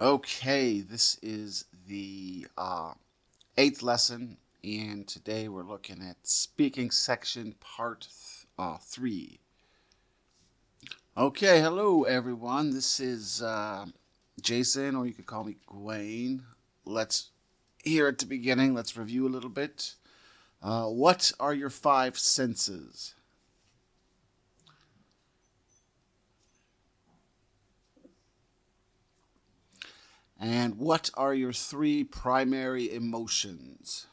Okay, this is the eighth lesson, and today we're looking at speaking section part 3. Okay, hello everyone. This is Jason, or you could call me Gwaine. Let's here at the beginning. Let's review a little bit. What are your five senses? And what are your three primary emotions?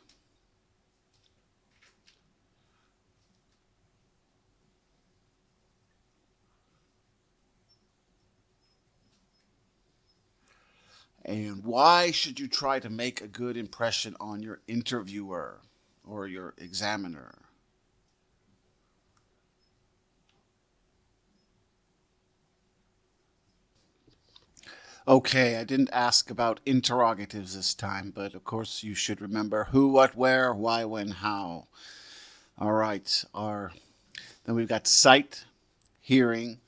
And why should you try to make a good impression on your interviewer or your examiner? Okay, I didn't ask about interrogatives this time, but of course you should remember who, what, where, why, when, how. All right, then we've got sight, hearing,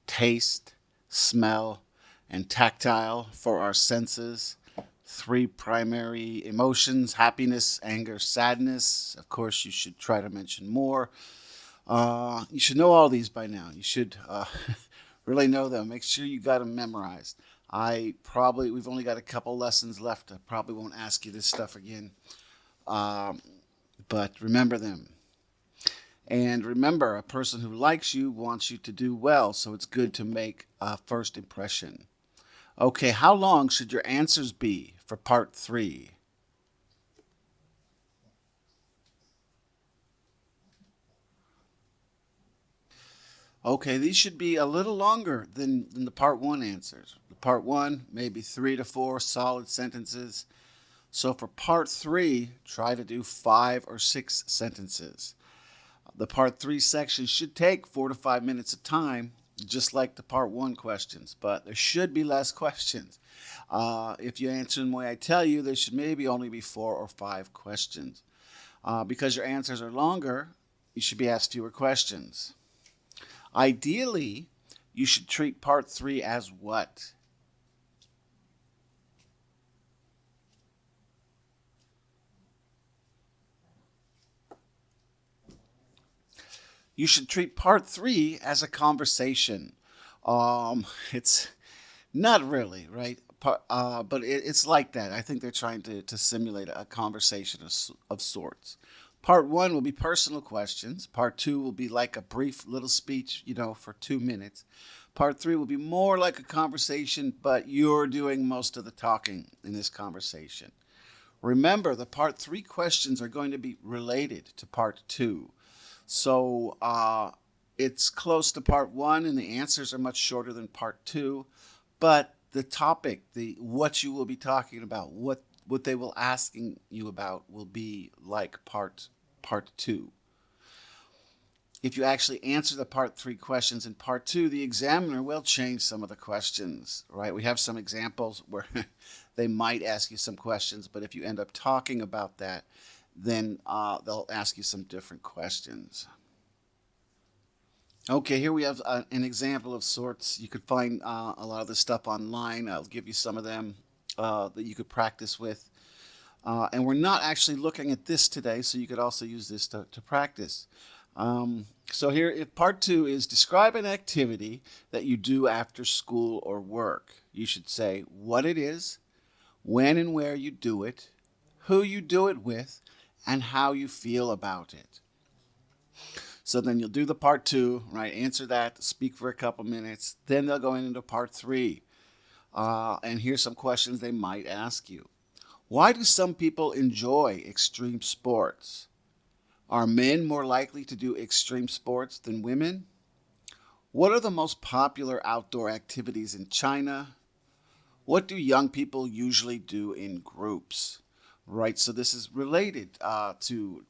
taste, smell, and tactile for our senses. Three primary emotions: happiness, anger, sadness. Of course, you should try to mention more. You should know all these by now. You should really know them. Make sure you got them memorized. We've only got a couple lessons left. I probably won't ask you this stuff again. Um, but remember them. And remember, a person who likes you wants you to do well, so it's good to make a first impression. Okay, how long should your answers be for part 3? Okay, these should be a little longer than the part 1 answers. The part 1, maybe 3 to 4 solid sentences. So for part 3, try to do 5 or 6 sentences. The part 3 section should take 4 to 5 minutes of time, just like the part 1 questions, but there should be less questions. If you answer them the way I tell you, there should maybe only be 4 or 5 questions. Because your answers are longer, you should be asked fewer questions. Ideally, you should treat part 3 as what? You should treat part 3 as a conversation. It's not really, right? But it's like that. I think they're trying to simulate a conversation of sorts. Part 1 will be personal questions. Part 2 will be like a brief little speech, for 2 minutes. Part 3 will be more like a conversation, but you're doing most of the talking in this conversation. Remember, the part 3 questions are going to be related to part 2. So it's close to part 1, and the answers are much shorter than part 2. But the topic, the what you will be talking about, what they will asking you about, will be like part 2. If you actually answer the part 3 questions in part 2, the examiner will change some of the questions, right? We have some examples where they might ask you some questions, but if you end up talking about that, then they'll ask you some different questions. Okay, here we have an example of sorts. You could find a lot of this stuff online. I'll give you some of them that you could practice with. And we're not actually looking at this today, so you could also use this to practice. So here, if part 2 is describe an activity that you do after school or work, you should say what it is, when and where you do it, who you do it with, and how you feel about it. So then you'll do the part 2, right? Answer that, speak for a couple minutes. Then they'll go into part 3. And here's some questions they might ask you. Why do some people enjoy extreme sports? Are men more likely to do extreme sports than women? What are the most popular outdoor activities in China? What do young people usually do in groups? Right, so this is related to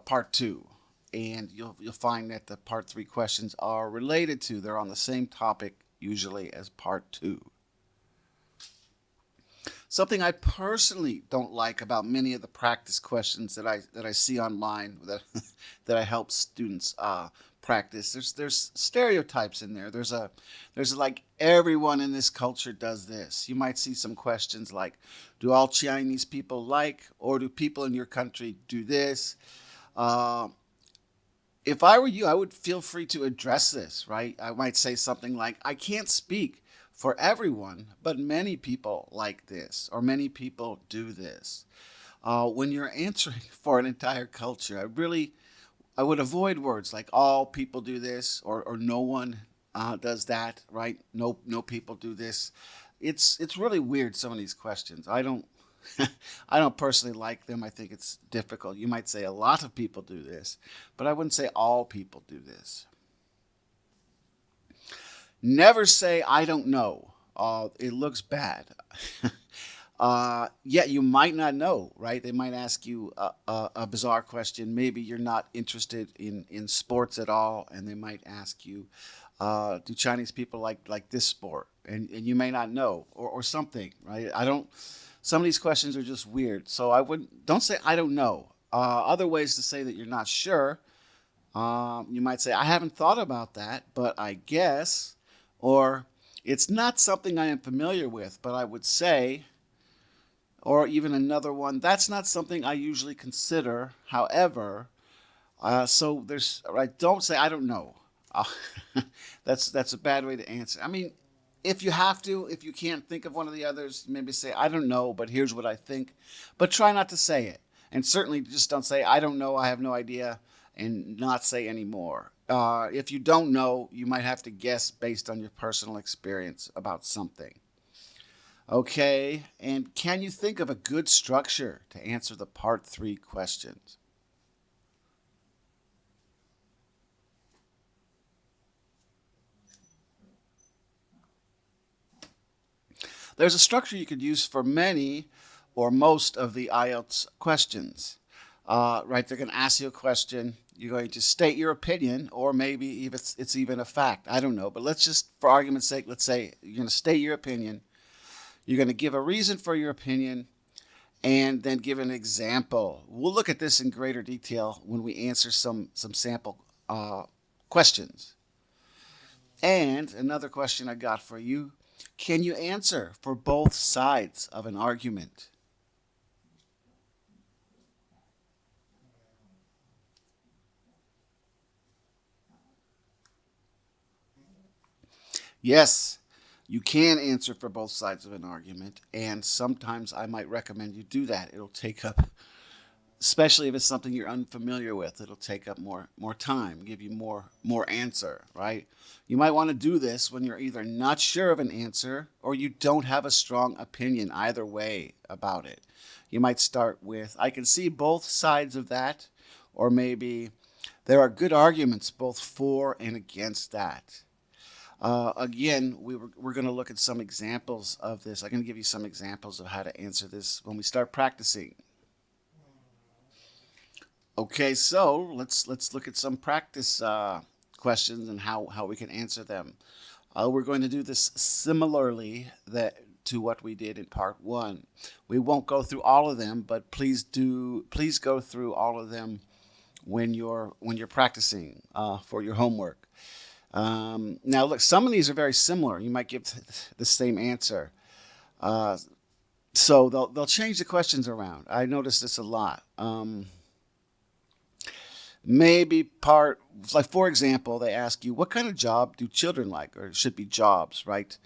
part 2, and you'll find that the part 3 questions are related to. They're on the same topic usually as part 2. Something I personally don't like about many of the practice questions that I see online that that I help students practice. There's stereotypes in there. There's like everyone in this culture does this. You might see some questions like, do all Chinese people like, or do people in your country do this? Uh, if I were you, I would feel free to address this, right? I might say something like, I can't speak for everyone, but many people like this, or many people do this. When you're answering for an entire culture, I would avoid words like all people do this, or no one does that, right? No people do this. It's really weird, some of these questions. I don't I don't personally like them. I think it's difficult. You might say a lot of people do this, but I wouldn't say all people do this. Never say I don't know. It looks bad. Yeah, you might not know, right? They might ask you a bizarre question. Maybe you're not interested in sports at all, and they might ask you, "Do Chinese people like this sport?" And you may not know, or something, right? I don't. Some of these questions are just weird, so I would don't say I don't know. Other ways to say that you're not sure. You might say I haven't thought about that, but I guess, or it's not something I am familiar with, but I would say. Or even another one, that's not something I usually consider. However, so there's, right, don't say, I don't know. Uh, that's a bad way to answer. I mean, if you have to, if you can't think of one of the others, maybe say, I don't know, but here's what I think. But try not to say it. And certainly just don't say, I don't know, I have no idea, and not say any more. If you don't know, you might have to guess based on your personal experience about something. Okay, and can you think of a good structure to answer the part three questions? There's a structure you could use for many or most of the IELTS questions. Right, they're going to ask you a question. You're going to state your opinion, or maybe if it's even a fact. I don't know, but let's just, for argument's sake, let's say you're going to state your opinion. You're going to give a reason for your opinion and then give an example. We'll look at this in greater detail when we answer some sample questions. And another question I got for you, can you answer for both sides of an argument? Yes, you can answer for both sides of an argument, and sometimes I might recommend you do that. It'll take up, especially if it's something you're unfamiliar with, it'll take up more time, give you more answer, right? You might want to do this when you're either not sure of an answer or you don't have a strong opinion either way about it. You might start with, I can see both sides of that, or maybe there are good arguments both for and against that. Again, we're going to look at some examples of this. I'm going to give you some examples of how to answer this when we start practicing. Okay, so let's look at some practice questions and how we can answer them. We're going to do this similarly to what we did in part one. We won't go through all of them, but please go through all of them when you're practicing for your homework. Now, look, some of these are very similar. You might give the same answer. Uh, so they'll change the questions around. I notice this a lot. Maybe part, like for example, they ask you, what kind of job do children like? Or it should be jobs, right?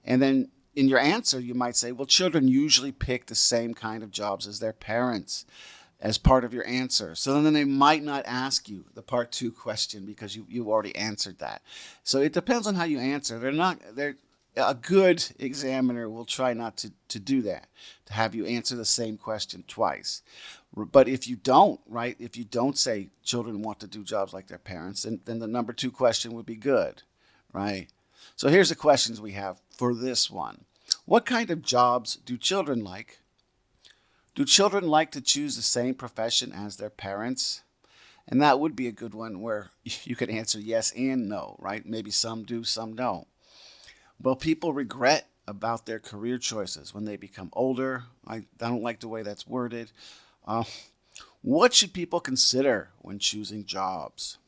And then in your answer, you might say, well, children usually pick the same kind of jobs as their parents as part of your answer. So then they might not ask you the part two question because you've already answered that. So it depends on how you answer. They're a good examiner will try not to do that, to have you answer the same question twice. But if you don't, right, if you don't say children want to do jobs like their parents, then the number two question would be good, right? So here's the questions we have for this one. What kind of jobs do children like? Do children like to choose the same profession as their parents? And that would be a good one where you could answer yes and no, right? Maybe some do, some don't. Well, people regret about their career choices when they become older. I don't like the way that's worded. Uh, what should people consider when choosing jobs?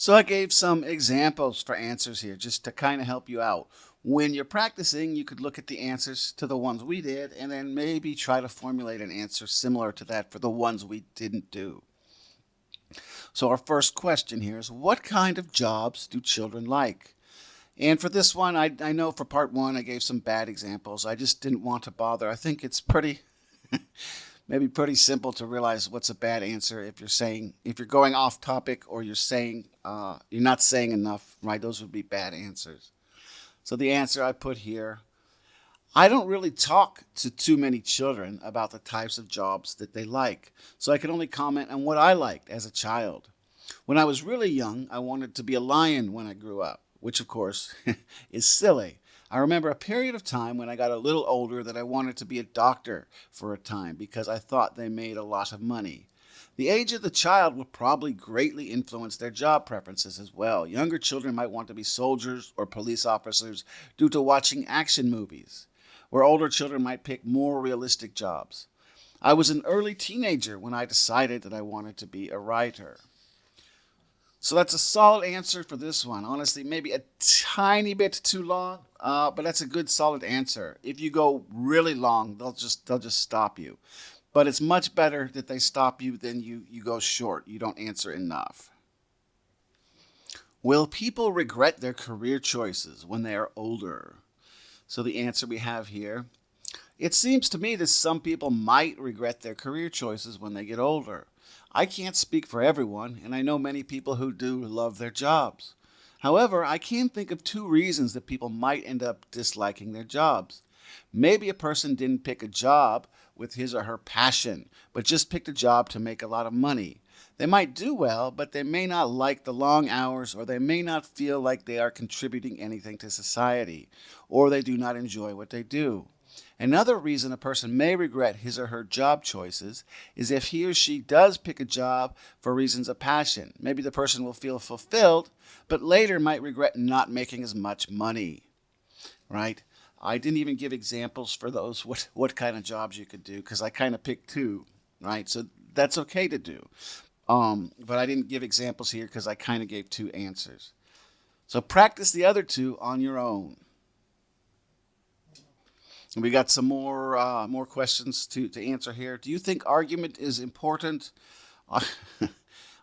So I gave some examples for answers here just to kind of help you out. When you're practicing, you could look at the answers to the ones we did and then maybe try to formulate an answer similar to that for the ones we didn't do. So our first question here is, what kind of jobs do children like? And for this one, I know for part one, I gave some bad examples. I just didn't want to bother. I think it's maybe pretty simple to realize what's a bad answer if you're going off topic or you're not saying enough, right? Those would be bad answers. So the answer I put here, I don't really talk to too many children about the types of jobs that they like. So I can only comment on what I liked as a child. When I was really young, I wanted to be a lion when I grew up, which of course is silly. I remember a period of time when I got a little older that I wanted to be a doctor for a time because I thought they made a lot of money. The age of the child will probably greatly influence their job preferences as well. Younger children might want to be soldiers or police officers due to watching action movies, where older children might pick more realistic jobs. I was an early teenager when I decided that I wanted to be a writer. So that's a solid answer for this one. Honestly, maybe a tiny bit too long, but that's a good solid answer. If you go really long, they'll just stop you. But it's much better that they stop you than you go short. You don't answer enough. Will people regret their career choices when they are older? So the answer we have here, it seems to me that some people might regret their career choices when they get older. I can't speak for everyone, and I know many people who do love their jobs. However, I can think of two reasons that people might end up disliking their jobs. Maybe a person didn't pick a job with his or her passion, but just picked a job to make a lot of money. They might do well, but they may not like the long hours, or they may not feel like they are contributing anything to society, or they do not enjoy what they do. Another reason a person may regret his or her job choices is if he or she does pick a job for reasons of passion. Maybe the person will feel fulfilled, but later might regret not making as much money, right? I didn't even give examples for those, what kind of jobs you could do, because I kind of picked two, right? So that's okay to do. But I didn't give examples here because I kind of gave two answers. So practice the other two on your own. And we got some more questions to answer here. Do you think argument is important?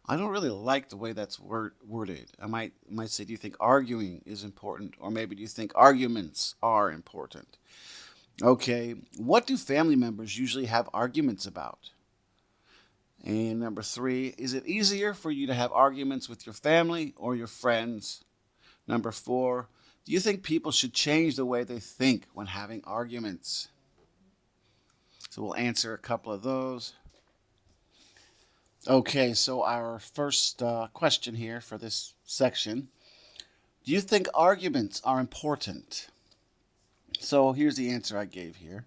I don't really like the way that's worded. I might say, do you think arguing is important? Or maybe do you think arguments are important? Okay, what do family members usually have arguments about? And number 3, is it easier for you to have arguments with your family or your friends? Number 4, do you think people should change the way they think when having arguments? So we'll answer a couple of those. Okay, so our first question here for this section. Do you think arguments are important? So here's the answer I gave here.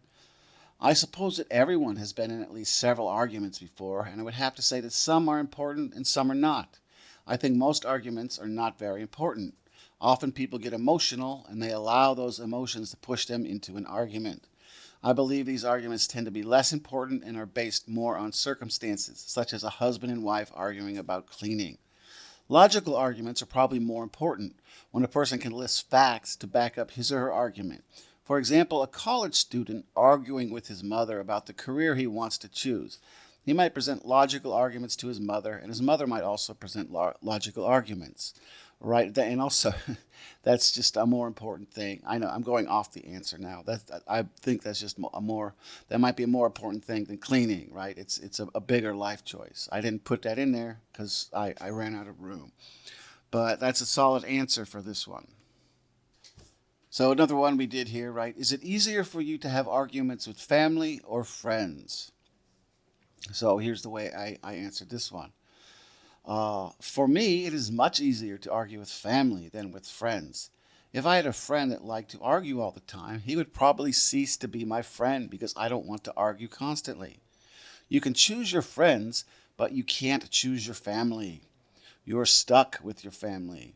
I suppose that everyone has been in at least several arguments before, and I would have to say that some are important and some are not. I think most arguments are not very important. Often people get emotional, and they allow those emotions to push them into an argument. I believe these arguments tend to be less important and are based more on circumstances, such as a husband and wife arguing about cleaning. Logical arguments are probably more important when a person can list facts to back up his or her argument. For example, a college student arguing with his mother about the career he wants to choose. He might present logical arguments to his mother, and his mother might also present logical arguments. Right, and also, that's just a more important thing. I know I'm going off the answer now. I think that's just that might be a more important thing than cleaning, right? It's a bigger life choice. I didn't put that in there because I ran out of room. But that's a solid answer for this one. So another one we did here, right? Is it easier for you to have arguments with family or friends? So here's the way I answered this one. For me, it is much easier to argue with family than with friends. If I had a friend that liked to argue all the time, he would probably cease to be my friend because I don't want to argue constantly. You can choose your friends, but you can't choose your family. You're stuck with your family.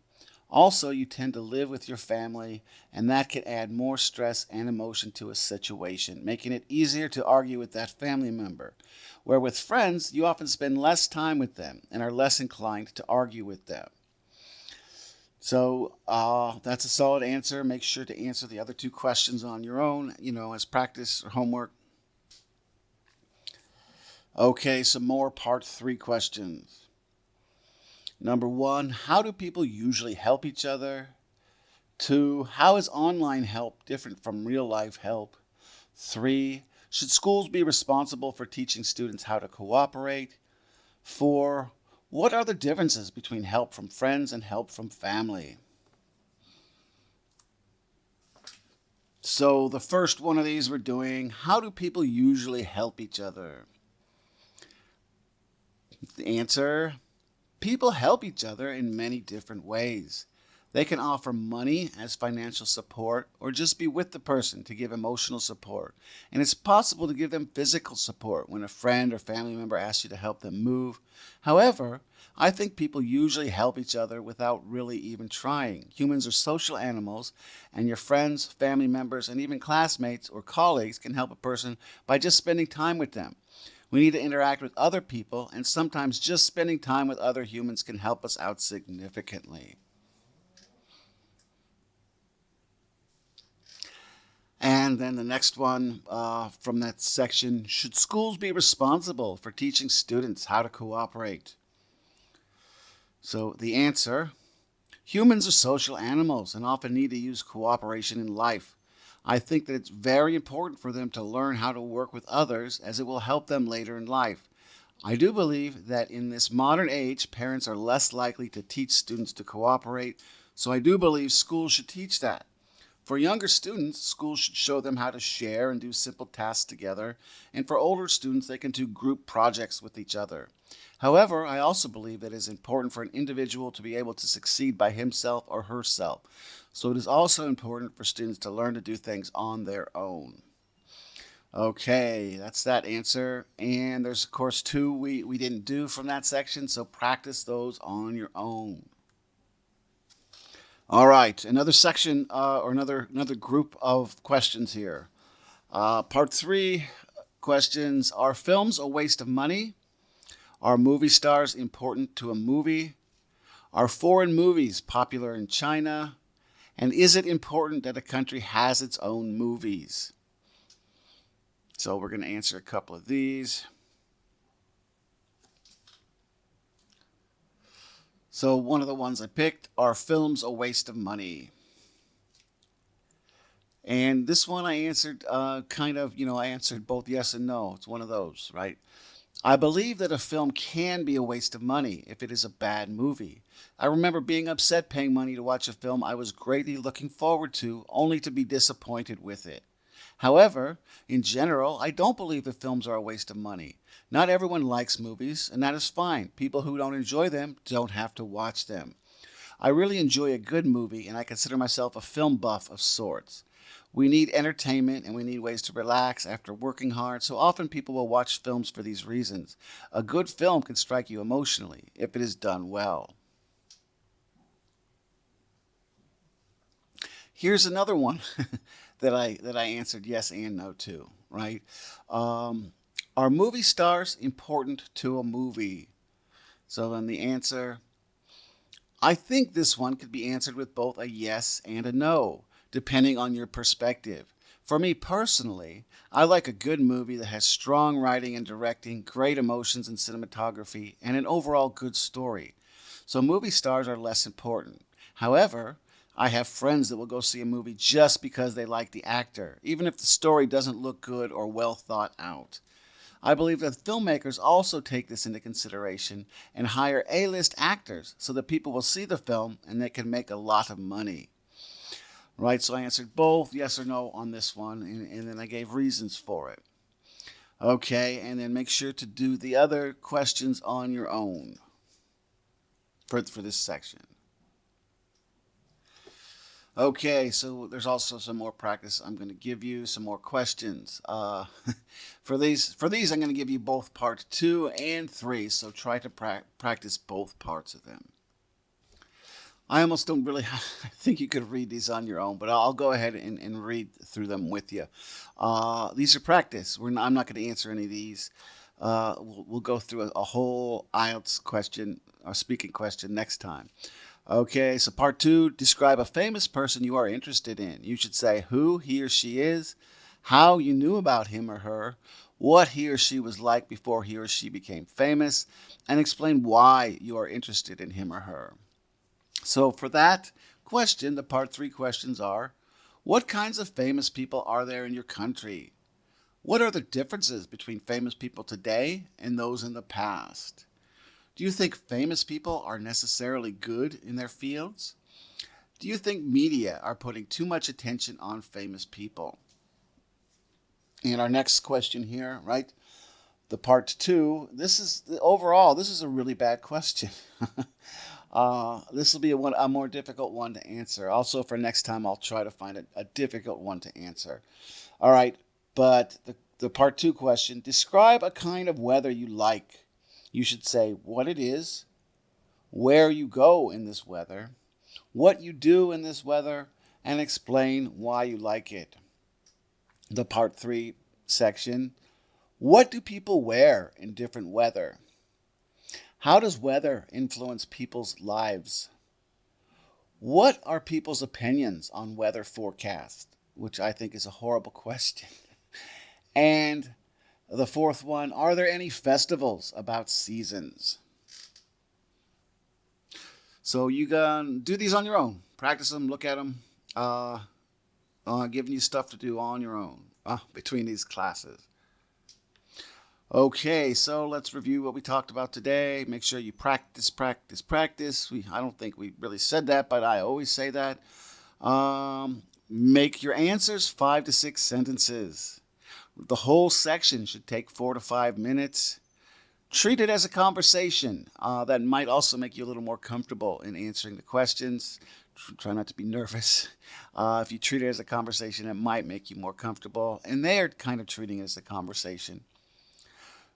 Also, you tend to live with your family, and that can add more stress and emotion to a situation, making it easier to argue with that family member. Where with friends, you often spend less time with them and are less inclined to argue with them. So that's a solid answer. Make sure to answer the other two questions on your own, as practice or homework. Okay, some more part 3 questions. Number 1, how do people usually help each other? 2, how is online help different from real life help? 3, should schools be responsible for teaching students how to cooperate? 4, what are the differences between help from friends and help from family? So the first one of these we're doing, how do people usually help each other? The answer, people help each other in many different ways. They can offer money as financial support or just be with the person to give emotional support. And it's possible to give them physical support when a friend or family member asks you to help them move. However, I think people usually help each other without really even trying. Humans are social animals, and your friends, family members, and even classmates or colleagues can help a person by just spending time with them. We need to interact with other people, and sometimes just spending time with other humans can help us out significantly. And then the next one from that section, should schools be responsible for teaching students how to cooperate? So the answer, humans are social animals and often need to use cooperation in life. I think that it's very important for them to learn how to work with others as it will help them later in life. I do believe that in this modern age, parents are less likely to teach students to cooperate, so I do believe schools should teach that. For younger students, schools should show them how to share and do simple tasks together, and for older students, they can do group projects with each other. However, I also believe that it is important for an individual to be able to succeed by himself or herself. So it is also important for students to learn to do things on their own. Okay, that's that answer. And there's, of course, 2 we didn't do from that section, so practice those on your own. All right, another section or another group of questions here. Part 3 questions, are films a waste of money? Are movie stars important to a movie? Are foreign movies popular in China? And is it important that a country has its own movies? So we're going to answer a couple of these. So one of the ones I picked, are films a waste of money? And this one I answered I answered both yes and no. It's one of those, right? I believe that a film can be a waste of money if it is a bad movie. I remember being upset paying money to watch a film I was greatly looking forward to, only to be disappointed with it. However, in general, I don't believe that films are a waste of money. Not everyone likes movies, and that is fine. People who don't enjoy them don't have to watch them. I really enjoy a good movie, and I consider myself a film buff of sorts. We need entertainment and we need ways to relax after working hard, so often people will watch films for these reasons. A good film can strike you emotionally if it is done well. Here's another one that I answered yes and no to, right? Are movie stars important to a movie? So then the answer, I think this one could be answered with both a yes and a no, depending on your perspective. For me personally, I like a good movie that has strong writing and directing, great emotions and cinematography, and an overall good story. So movie stars are less important. However, I have friends that will go see a movie just because they like the actor, even if the story doesn't look good or well thought out. I believe that filmmakers also take this into consideration and hire A-list actors so that people will see the film and they can make a lot of money. Right, so I answered both yes or no on this one, and then I gave reasons for it. Okay, and then make sure to do the other questions on your own for this section. Okay, so there's also some more practice. I'm going to give you some more questions. For these, I'm going to give you both part 2 and 3, so try to practice both parts of them. I almost don't really I think you could read these on your own, but I'll go ahead and read through them with you. These are practice. I'm not going to answer any of these. We'll go through a whole IELTS question or speaking question next time. Okay, so part 2, describe a famous person you are interested in. You should say who he or she is, how you knew about him or her, what he or she was like before he or she became famous, and explain why you are interested in him or her. So for that question, the part 3 questions are, what kinds of famous people are there in your country? What are the differences between famous people today and those in the past? Do you think famous people are necessarily good in their fields? Do you think media are putting too much attention on famous people? And our next question here, right? The part 2, this is overall, this is a really bad question. This will be a more difficult one to answer. Also, for next time, I'll try to find a difficult one to answer. All right, but the part 2 question, describe a kind of weather you like. You should say what it is, where you go in this weather, what you do in this weather, and explain why you like it. The part 3 section, what do people wear in different weather? How does weather influence people's lives? What are people's opinions on weather forecast? Which I think is a horrible question. And the fourth one, are there any festivals about seasons? So you can do these on your own. Practice them, look at them, giving you stuff to do on your own between these classes. Okay, so let's review what we talked about today. Make sure you practice, practice, practice. I don't think we really said that, but I always say that. Make your answers 5 to 6 sentences. The whole section should take 4 to 5 minutes. Treat it as a conversation. That might also make you a little more comfortable in answering the questions. Try not to be nervous. If you treat it as a conversation, it might make you more comfortable. And they are kind of treating it as a conversation.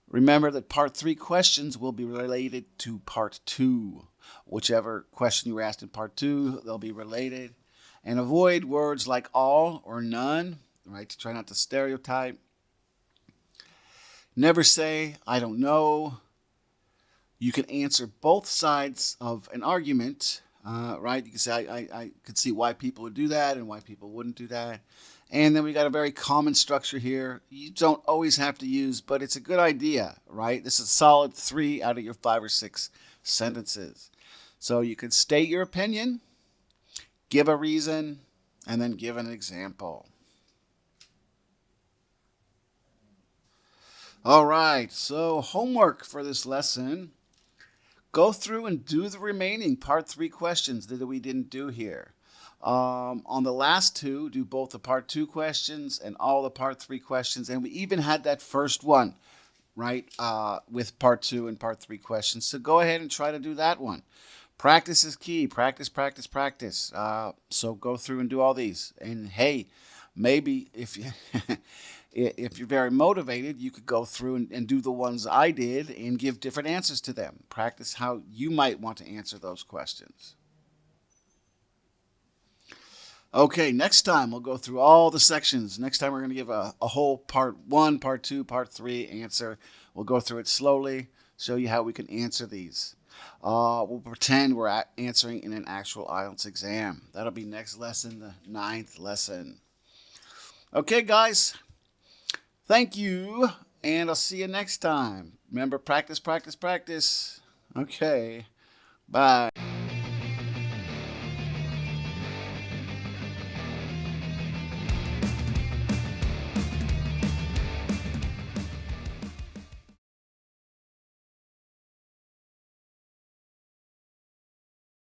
Remember that part 3 questions will be related to part 2. Whichever question you were asked in part 2, they'll be related. And avoid words like all or none, right? Try not to stereotype. Never say, I don't know. You can answer both sides of an argument, right? You can say, I could see why people would do that and why people wouldn't do that. And then we got a very common structure here. You don't always have to use, but it's a good idea, right? This is a solid 3 out of your 5 or 6 sentences. So you can state your opinion, give a reason, and then give an example. All right, so homework for this lesson. Go through and do the remaining part 3 questions that we didn't do here. On the last 2, do both the part 2 questions and all the part 3 questions. And we even had that first one, right, with part 2 and part 3 questions. So go ahead and try to do that one. Practice is key. Practice, practice, practice. So go through and do all these. And hey, maybe if you if you're very motivated, you could go through and do the ones I did and give different answers to them. Practice how you might want to answer those questions. Okay, next time we'll go through all the sections. Next time we're going to give a whole part 1, part 2, part 3 answer. We'll go through it slowly, show you how we can answer these. We'll pretend we're answering in an actual IELTS exam. That'll be next lesson, the 9th lesson. Okay, guys. Thank you, and I'll see you next time. Remember, practice, practice, practice. Okay, bye.